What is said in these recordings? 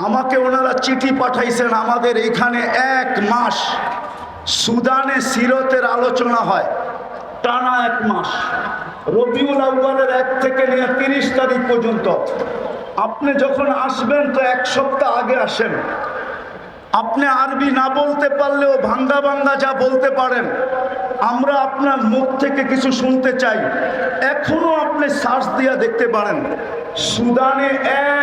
আমাকে ওনারা চিঠি পাঠাইছেন, আমাদের এখানে 1 মাস সুদানে সিরতের আলোচনা হয়, টানা 1 মাস, রবিউল আউয়ালের 1 থেকে নিয়ে 30 তারিখ পর্যন্ত। আপনি যখন আসবেন তো 1 সপ্তাহ আগে আসেন। আপনি আরবি না বলতে পারলেও ভাঙ্গা ভাঙ্গা যা বলতে পারেন, আমরা আপনার মুখ থেকে কিছু শুনতে চাই। এখনো আপনি সার্চ দিয়ে দেখতে পারেন, সুদানে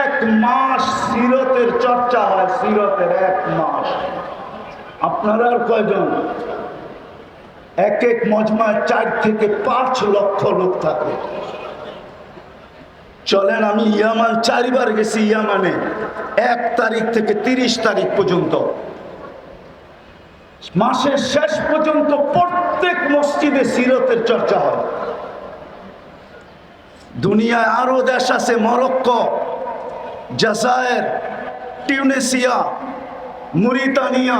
1 মাস সিরতের চর্চা হয়, সিরতের 1 মাস। আপনারা আর কয়জন? এক এক মজমায় 4 থেকে 5 লক্ষ লোক থাকে। চলেন, আমি ইয়ামান 4 বার গেছি। ইয়ামানে 1 তারিখ থেকে 30 তারিখ পর্যন্ত, মাসের শেষ পর্যন্ত প্রত্যেক মসজিদে সিরতের চর্চা হয়। দুনিয়ায় আরো দেশ আছে, মরক্কো, জাজায়ের, টিউনিসিয়া, মরিতানিয়া,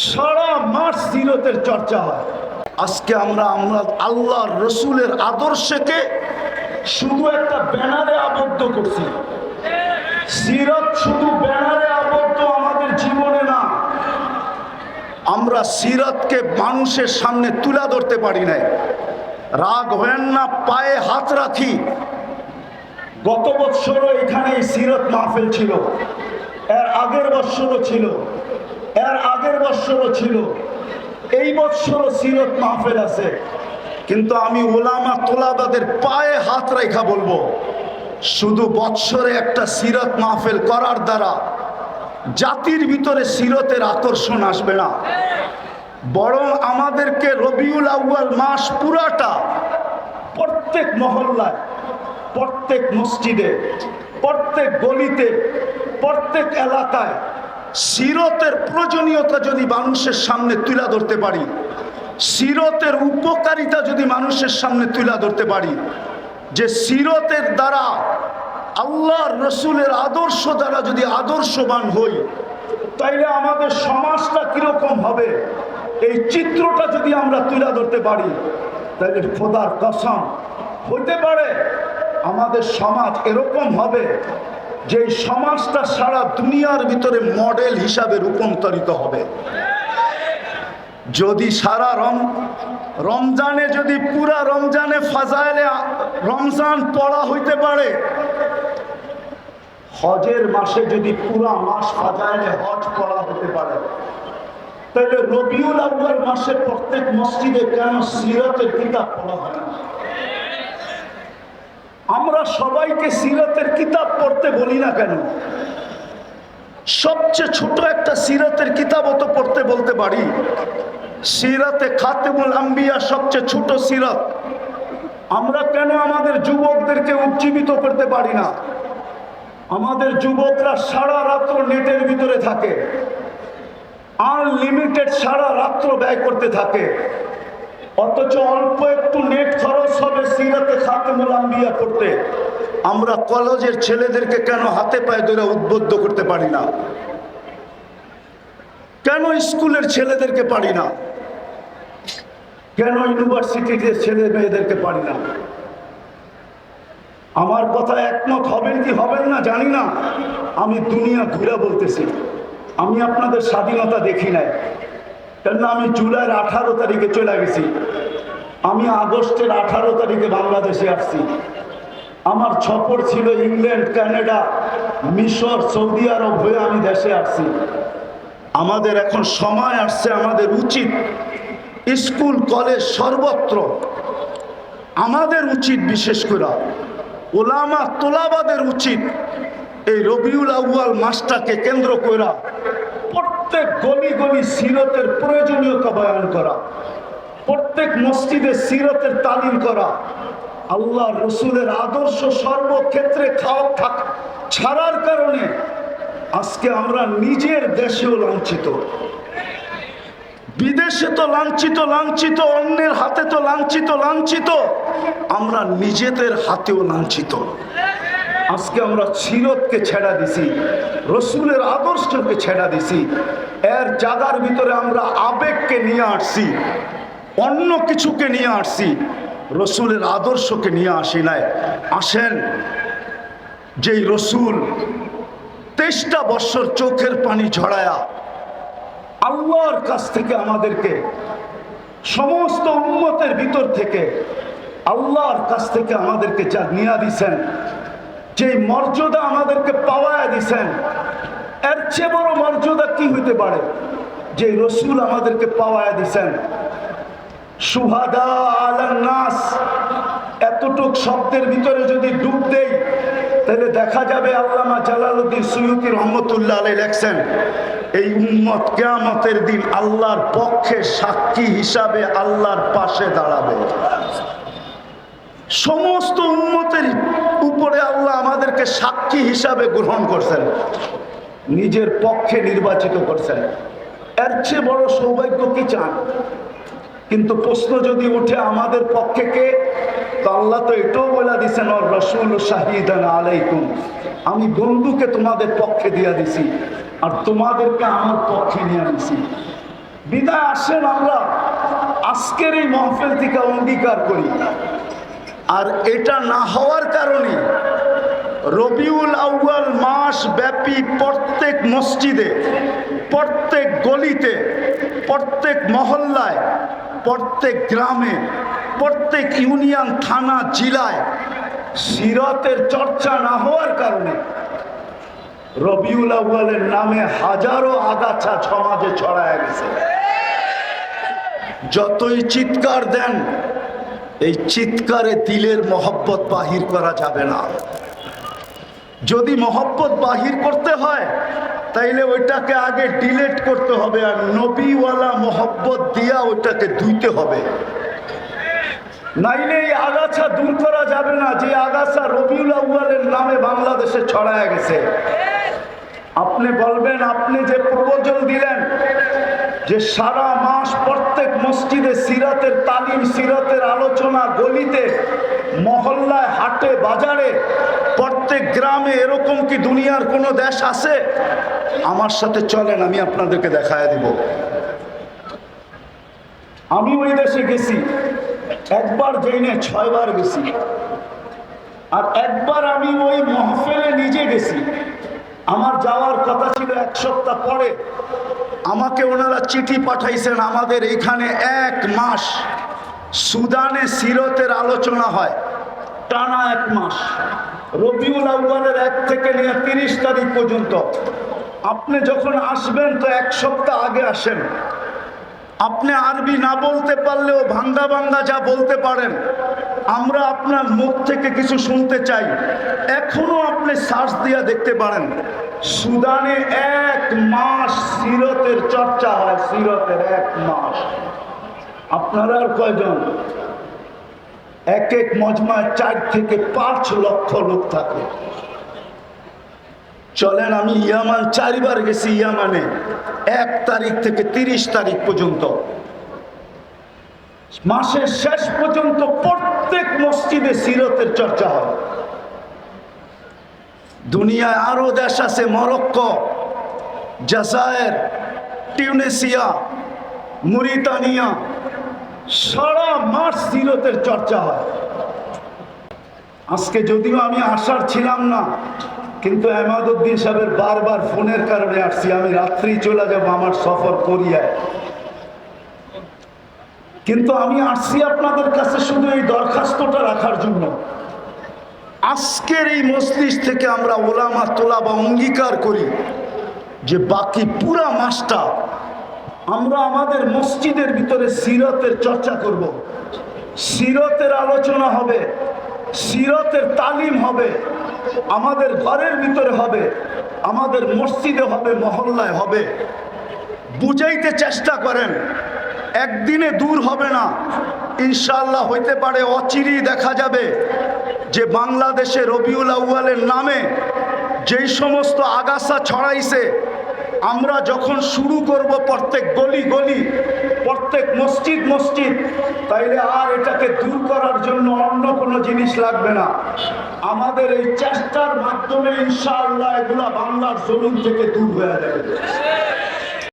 সারা মাস সিরতের চর্চা হয়। আজকে আমরা আল্লাহর রসুলের আদর্শকে শুধু একটা ব্যানারে আবদ্ধ করছি। সিরত শুধু ব্যানারে আবদ্ধ আমাদের জীবনে না। আমরা সিরতকে মানুষের সামনে তুলে ধরতে পারি নাই। রাগ হয়েন না, পায়ে হাত রাখি। গত বৎসরও এখানে সিরত মাহফিল ছিল, এর আগের বৎসরও ছিল, এর আগের বৎসরও ছিল, এই বৎসরও সিরত মাহফিল আছে। কিন্তু আমি ওলামা তোলাবাদের পায়ে হাত রেখা বলবো, শুধু বৎসরে একটা সিরত মাহফিল করার দ্বারা জাতির ভিতরে সিরতের আকর্ষণ আসবে না, বরং আমাদেরকে রবিউল আউয়াল মাস পুরাটা প্রত্যেক মহল্লায়, প্রত্যেক মসজিদে, প্রত্যেক গলিতে, প্রত্যেক এলাকায় সিরতের প্রয়োজনীয়তা যদি মানুষের সামনে তুলে ধরতে পারি, সিরতের উপকারিতা যদি মানুষের সামনে তুলে ধরতে পারি, যে সিরতের দ্বারা আল্লাহর রসুলের আদর্শ দ্বারা যদি আদর্শবান হই, তাইলে আমাদের সমাজটা কিরকম হবে, এই চিত্রটা যদি আমরা তুলে ধরতে পারি, তাইলে খোদার কসম হতে পারে আমাদের সমাজ এরকম হবে যে সমাজটা সারা দুনিয়ার ভিতরে মডেল হিসাবে রূপান্তরিত হবে। যদি সারা রমজানে, যদি পুরা রমজানে ফাজাইলে রমজান পড়া হইতে পারে, হজের মাসে যদি পুরা মাস ফাজাইলে হজ পড়া হতে পারে, তাহলে রবিউল আউয়াল মাসে প্রত্যেক মসজিদে কেন সিরতের কিতাব পড়া হয় না? আমরা সবাইকে সিরতের কিতাব পড়তে বলি না কেন? সবচেয়ে ছোট একটা সিরতের কিতাবও তো পড়তে বলতে পারি। সিরাতে খাতেমুল আম্বিয়া সবচেয়ে ছোট সিরাত, আমরা কেন আমাদের যুবকদেরকে উজ্জীবিত করতে পারি না? আমাদের যুবকরা সারা রাত্র নেটের ভিতরে থাকে, আনলিমিটেড সারা রাত্র ব্যয় করতে থাকে, অথচ অল্প একটু নেট খরচ হবে সিরাতে খাতেমুল আম্বিয়া পড়তে। আমরা কলেজের ছেলেদেরকে কেন হাতে পায়ে ধরে উদ্বুদ্ধ করতে পারি না? কেন স্কুলের ছেলেদেরকে পারি না? কেন ইউনিভার্সিটির ছেলে মেয়েদেরকে পারি না? আমার কথা একমত হবেন কি হবেন না জানি না, আমি দুনিয়া ঘুরে বলতেছি। আমি আপনাদের স্বাধীনতা দেখি নাই, কেননা আমি জুলাইয়ের 18 তারিখে চলে গেছি, আমি আগস্টের 18 তারিখে বাংলাদেশে আসছি। আমার সফর ছিল ইংল্যান্ড, কানাডা, মিশর, সৌদি আরব হয়ে আমি দেশে আসছি। আমাদের এখন সময় আসছে, আমাদের উচিত স্কুল কলেজ সর্বত্র, আমাদের উচিত, বিশেষ করে ওলামা তোলাবাদের উচিত এই রবিউল আউয়াল মাসটাকে কেন্দ্র করে প্রত্যেক গলি গলি সিরতের প্রয়োজনীয়তা বয়ান করা, প্রত্যেক মসজিদে সিরতের তালিম করা, আল্লাহ রসুলের আদর্শ সর্বক্ষেত্রে ছাড়ার কারণে আজকে আমরা নিজের দেশেও লাঞ্ছিত, বিদেশে তো লাঞ্ছিত, অন্যের হাতে তো লাঞ্ছিত, আমরা নিজেদের হাতেও লাঞ্ছিত। আজকে আমরা সিরতকে ছেড়া দিছি, রসুলের আদর্শকে ছেড়া দিছি, এর জায়গার ভিতরে আমরা আবেগকে নিয়ে আসছি, অন্য কিছুকে নিয়ে আসছি, রসুলের আদর্শকে নিয়ে আসি নাই। আসেন যেই রসুল 23টা বছর চোখের পানি ঝরায়া আল্লাহর কাছ থেকে আমাদেরকে, সমস্ত উম্মতের ভিতর থেকে আল্লাহর কাছ থেকে আমাদেরকে যা নিয়ে দিছেন, যে মর্যাদা আমাদেরকে পাওয়ায় দিছেন, এর চেয়ে বড় মর্যাদা কি হইতে পারে? যে রসুল আমাদেরকে পাওয়ায় দিছেন। শুহাদা আলান নাস, এতটুক শব্দের ভিতরে যদি ডুব দেই তাহলে দেখা যাবে আল্লামা জালালউদ্দিন সুয়ুতী রহমতুল্লাহ আলাইহি লেখছেন, এই উম্মত কিয়ামতের দিন আল্লাহর পক্ষে সাক্ষী হিসাবে আল্লাহর পাশে দাঁড়াবে। সমস্ত উম্মতের উপরে আল্লাহ আমাদেরকে সাক্ষী হিসাবে গ্রহণ করছেন, নিজের পক্ষে নির্বাচিত করছেন। এর চেয়ে বড় সৌভাগ্য কি চান? কিন্তু প্রশ্ন যদি উঠে আমাদের পক্ষে কে, তো আল্লাহ তো এটাও বলে দিছেন, ওর রাসূল শাহিদান আলাইকুম, আমি বন্ধুকে তোমাদের পক্ষে দিয়ে দিছি আর তোমাদেরকে আমার পক্ষে নিয়ে দিছি। বিদায় আসেন আমরা আজকের এই মাহফিল থেকে অঙ্গীকার করি, আর এটা না হওয়ার কারণে রবিউল আউয়াল মাস ব্যাপী প্রত্যেক মসজিদে, প্রত্যেক গলিতে, প্রত্যেক মহল্লায়, প্রত্যেক গ্রামে, প্রত্যেক ইউনিয়ন, থানা, জেলায় সিরাতের চর্চা না হওয়ার কারণে রবিউল আউয়ালের নামে হাজারো আগাছা সমাজে ছড়ায় গেছে। যতই চিৎকার দেন, এই চিৎকারে দিলের মহব্বত বাহির করা যাবে না। যদি মহব্বত বাহির করতে হয় তাইলে ওইটাকে আগে ডিলেট করতে হবে, আর নবীওয়ালা মহব্বত দিয়া ওইটাকে ধুইতে হবে, নাইলে এই আগাছা দূর করা যাবে না। যে আগাছা রবিউল আউয়ালের নামে বাংলাদেশে ছড়ায় গেছে। আপনি বলবেন, আপনি যে প্রবচন দিলেন যে সারা মাস প্রত্যেক মসজিদে সিরাতের তালিম, সিরাতের আলোচনা, গলিতে, মহল্লায়, হাটে, বাজারে, প্রত্যেক গ্রামে, এরকম কি দুনিয়ার কোনো দেশ আছে? আমার সাথে চলেন, আমি আপনাদেরকে দেখায় দিব। আমি ওই দেশে গেছি, একবার যাই না, 6 বার গেছি। আর একবার আমি ওই মাহফিলে নিজে গেছি। আমার যাওয়ার কথা ছিল 1 সপ্তাহ পরে। আমাকে ওনারা চিঠি পাঠাইছেন, আমাদের এখানে 1 মাস সুদানে সিরতের আলোচনা হয়, টানা 1 মাস, রবিউল আউয়ালের 1 থেকে নিয়ে 30 তারিখ পর্যন্ত। আপনি যখন আসবেন তো 1 সপ্তাহ আগে আসেন। আপনি আরবি না বলতে পারলেও ভাঙ্গা ভাঙ্গা যা বলতে পারেন, আমরা আপনার মুখ থেকে কিছু শুনতে চাই। এখনো আপনি সার্চ দিয়ে দেখতে পারেন, সুদানে 1 মাস সিরতের চর্চা হয়, সিরতের 1 মাস। আপনারা আর কয়জন? এক এক মজমায় 4 থেকে 5 লক্ষ লোক থাকে। চলেন, আমি ইয়ামান 4 বার গেছি। ইয়ামানে 1 তারিখ থেকে 30 তারিখ পর্যন্ত, মাসের শেষ পর্যন্ত প্রত্যেক মসজিদে সিরতের চর্চা হয়। দুনিয়ায় আরো দেশ আছে, মরক্কো, জাজায়ের, টিউনিসিয়া, মুরিতানিয়া, সারা মাস সিরতের চর্চা হয়। আজকে যদিও আমি আসার ছিলাম না, কিন্তু আহমদউদ্দিন সাহেবের বারবার ফোনের কারণে আসছি। আমি রাত্রি চলে যাব আমার সফর কোরিয়ায়, কিন্তু আমি আসছি আপনাদের কাছে শুধু এই দরখাস্তটা রাখার জন্য। আজকের এই মজলিস থেকে আমরা ওলামা তোলাবা অঙ্গীকার করি যে বাকি পুরা মাসটা আমরা আমাদের মসজিদের ভিতরে সিরতের চর্চা করব, সিরতের আলোচনা হবে, সিরতের তালিম হবে, আমাদের ঘরের ভিতরে হবে, আমাদের মসজিদে হবে, মহল্লায় হবে। বুঝাইতে চেষ্টা করেন, একদিনে দূর হবে না, ইনশাআল্লাহ হইতে পারে অচিরেই দেখা যাবে যে বাংলাদেশে রবিউল আউয়ালের নামে যেই সমস্ত আগাছা ছড়াইছে, আমরা যখন শুরু করব প্রত্যেক গলি গলি, প্রত্যেক মসজিদ মসজিদ, তাইলে আর এটাকে দূর করার জন্য অন্য কোনো জিনিস লাগবে না। আমাদের এই চেষ্টার মাধ্যমে ইনশাআল্লাহ এগুলা বাংলার জমিন থেকে দূর হয়ে যাবে।